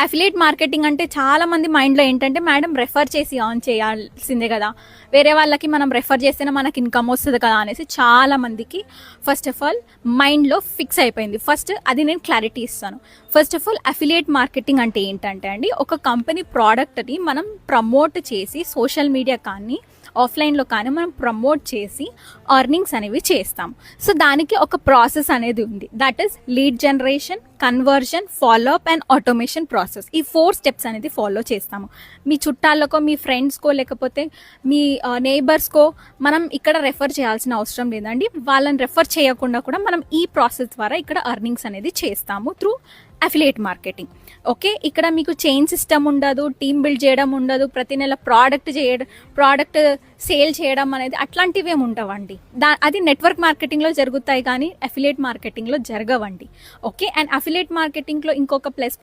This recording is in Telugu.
అఫిలియేట్ మార్కెటింగ్ అంటే చాలా మంది మైండ్లో ఏంటంటే మేడం రెఫర్ చేసి ఆన్ చేయాల్సిందే కదా, వేరే వాళ్ళకి మనం రెఫర్ చేస్తేనే మనకి ఇన్కమ్ వస్తుంది కదా అనేసి చాలా మందికి ఫస్ట్ ఆఫ్ ఆల్ మైండ్లో ఫిక్స్ అయిపోయింది. ఫస్ట్ అది నేను క్లారిటీ ఇస్తాను. First of all affiliate marketing అంటే ఏంటంటే అండి, ఒక కంపెనీ ప్రోడక్ట్ని మనం ప్రమోట్ చేసి సోషల్ మీడియా కానీ ఆఫ్లైన్లో కానీ మనం ప్రమోట్ చేసి అర్నింగ్స్ అనేవి చేస్తాం. సో దానికి ఒక ప్రాసెస్ అనేది ఉంది. That is lead generation, conversion, follow up and automation process. ఈ 4 స్టెప్స్ అనేది ఫాలో చేస్తాము. మీ చుట్టాలకో, మీ ఫ్రెండ్స్కో, లేకపోతే మీ నేబర్స్కో మనం ఇక్కడ రెఫర్ చేయాల్సిన అవసరం లేదండి. వాళ్ళని రెఫర్ చేయకుండా కూడా మనం ఈ ప్రాసెస్ ద్వారా ఇక్కడ అర్నింగ్స్ అనేది చేస్తాము త్రూ అఫిలియేట్ మార్కెటింగ్. ఓకే, ఇక్కడ మీకు చైన్ సిస్టమ్ ఉండదు, టీమ్ బిల్డ్ చేయడం ఉండదు, ప్రతి నెల ప్రోడక్ట్ సేల్ చేయడం అనేది అట్లాంటివి ఏమి ఉండవండి. అది నెట్వర్క్ మార్కెటింగ్లో జరుగుతాయి కానీ అఫిలియేట్ మార్కెటింగ్లో జరగవండి. ఓకే, అండ్ అఫిలియేట్ మార్కెటింగ్లో ఇంకొక ప్లస్